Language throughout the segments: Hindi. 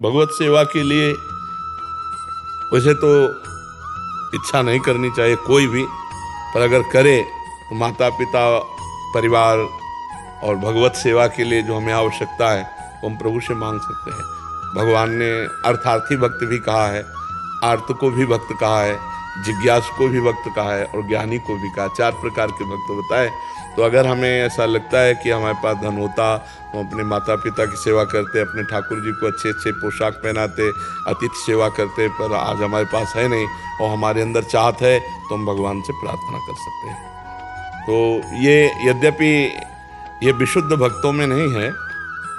भगवत सेवा के लिए वैसे तो इच्छा नहीं करनी चाहिए कोई भी, पर अगर करे तो माता पिता, परिवार और भगवत सेवा के लिए जो हमें आवश्यकता है वो हम प्रभु से मांग सकते हैं। भगवान ने अर्थार्थी भक्त भी कहा है, आर्त को भी भक्त कहा है, जिज्ञासु को भी भक्त कहा है और ज्ञानी को भी कहा। 4 प्रकार के भक्त बताए। तो अगर हमें ऐसा लगता है कि हमारे पास धन होता, हम अपने माता पिता की सेवा करते, अपने ठाकुर जी को अच्छे अच्छे पोशाक पहनाते, अतिथि सेवा करते, पर आज हमारे पास है नहीं और हमारे अंदर चाहत है तो हम भगवान से प्रार्थना कर सकते हैं। तो ये यद्यपि ये विशुद्ध भक्तों में नहीं है,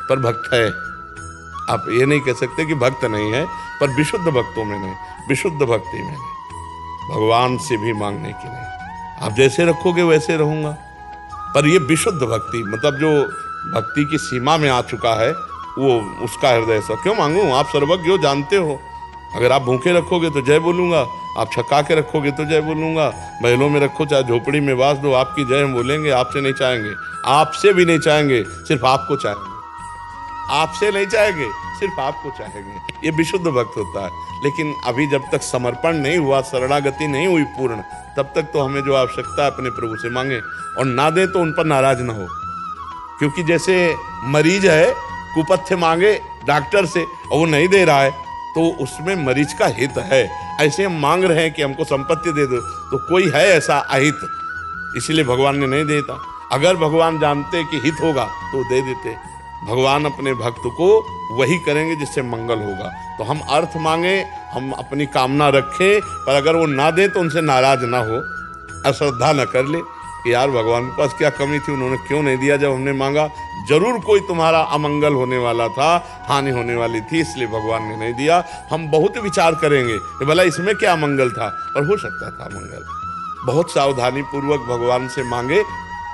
पर भक्त है। आप ये नहीं कह सकते कि भक्त नहीं है, पर विशुद्ध भक्तों में नहीं, विशुद्ध भक्ति में नहीं, भगवान से भी मांगने की नहीं। आप जैसे रखोगे वैसे रहूँगा, पर ये विशुद्ध भक्ति मतलब जो भक्ति की सीमा में आ चुका है वो उसका हृदय से क्यों मांगूं? आप सर्वज्ञ हो, जानते हो। अगर आप भूखे रखोगे तो जय बोलूँगा, आप छका के रखोगे तो जय बोलूँगा, महलों में रखो चाहे झोपड़ी में वास दो, आपकी जय हम बोलेंगे। आपसे नहीं चाहेंगे, आपसे भी नहीं चाहेंगे, सिर्फ आपको चाहेंगे। आपसे नहीं चाहेंगे, सिर्फ आपको चाहेंगे। ये विशुद्ध भक्त होता है। लेकिन अभी जब तक समर्पण नहीं हुआ, शरणागति नहीं हुई पूर्ण, तब तक तो हमें जो आवश्यकता है अपने प्रभु से मांगे, और ना दे तो उन पर नाराज ना हो। क्योंकि जैसे मरीज है, कुपथ्य मांगे डॉक्टर से और वो नहीं दे रहा है, तो उसमें मरीज का हित है। ऐसे हम मांग रहे हैं कि हमको संपत्ति दे दो, तो कोई है ऐसा अहित, इसलिए भगवान ने नहीं देता। अगर भगवान जानते कि हित होगा तो दे देते। भगवान अपने भक्त को वही करेंगे जिससे मंगल होगा। तो हम अर्थ मांगे, हम अपनी कामना रखें, पर अगर वो ना दे तो उनसे नाराज ना हो, अश्रद्धा न कर ले कि यार भगवान के पास क्या कमी थी, उन्होंने क्यों नहीं दिया जब हमने मांगा। जरूर कोई तुम्हारा अमंगल होने वाला था, हानि होने वाली थी, इसलिए भगवान ने नहीं दिया। हम बहुत विचार करेंगे कि भला इसमें क्या मंगल था, पर हो सकता था मंगल। बहुत सावधानी पूर्वक भगवान से मांगे,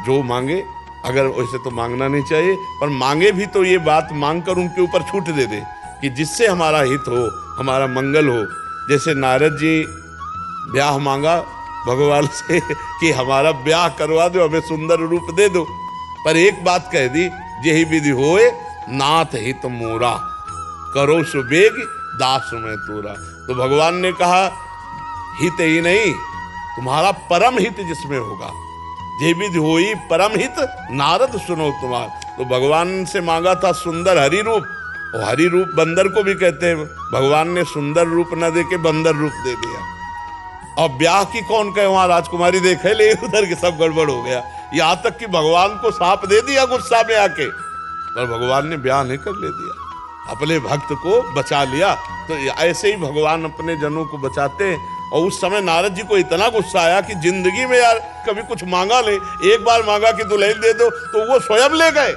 जो मांगे। अगर वैसे तो मांगना नहीं चाहिए, पर मांगे भी तो ये बात मांग कर उनके ऊपर छूट दे दे कि जिससे हमारा हित हो, हमारा मंगल हो। जैसे नारद जी ब्याह मांगा भगवान से कि हमारा ब्याह करवा दो, हमें सुंदर रूप दे दो, पर एक बात कह दी, यही विधि होए नाथ हित मोरा, करो सुबेग दास में तोरा। तो भगवान ने कहा हित ही नहीं, तुम्हारा परम हित जिसमें होगा, ये विधि होई परम हित नारद सुनो तुम्हार। तो भगवान से मांगा था सुंदर हरि रूप, और हरि रूप बंदर को भी कहते हैं। भगवान ने सुंदर रूप न दे के बंदर रूप दे दिया। और ब्याह की कौन कहे, वहां राजकुमारी देखे ले, उधर के सब गड़बड़ हो गया। यहां तक कि भगवान को सांप दे दिया गुस्सा में आके, पर भगवान ने ब्याह नहीं कर ले दिया, अपने भक्त को बचा लिया। तो ऐसे ही भगवान अपने जनों को बचाते हैं। और उस समय नारद जी को इतना गुस्सा आया कि जिंदगी में यार कभी कुछ मांगा ले, एक बार मांगा कि दुल्हन दे दो, तो वो स्वयं ले गए।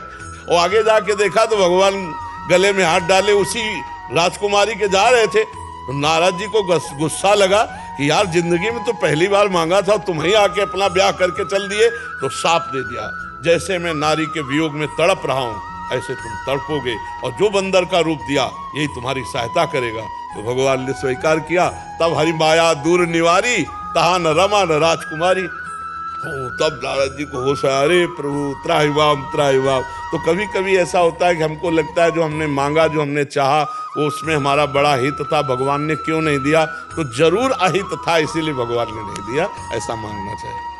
और आगे जाके देखा तो भगवान गले में हाथ डाले उसी राजकुमारी के जा रहे थे। तो नारद जी को गुस्सा लगा कि यार जिंदगी में तो पहली बार मांगा था, तुम ही आके अपना ब्याह करके चल दिए। तो शाप दे दिया, जैसे मैं नारी के वियोग में तड़प रहा हूं ऐसे तुम तड़पोगे, और जो बंदर का रूप दिया यही तुम्हारी सहायता करेगा। तो भगवान ने स्वीकार किया। तब हरि माया दूर निवारी, तहा न रमा न राजकुमारी। तब नारद जी को होश आया, अरे प्रभु त्राहिमाम त्राहिमाम। तो कभी कभी ऐसा होता है कि हमको लगता है जो हमने मांगा, जो हमने चाहा, वो उसमें हमारा बड़ा हित था, भगवान ने क्यों नहीं दिया? तो जरूर अहित था, इसीलिए भगवान ने नहीं दिया। ऐसा मांगना चाहिए।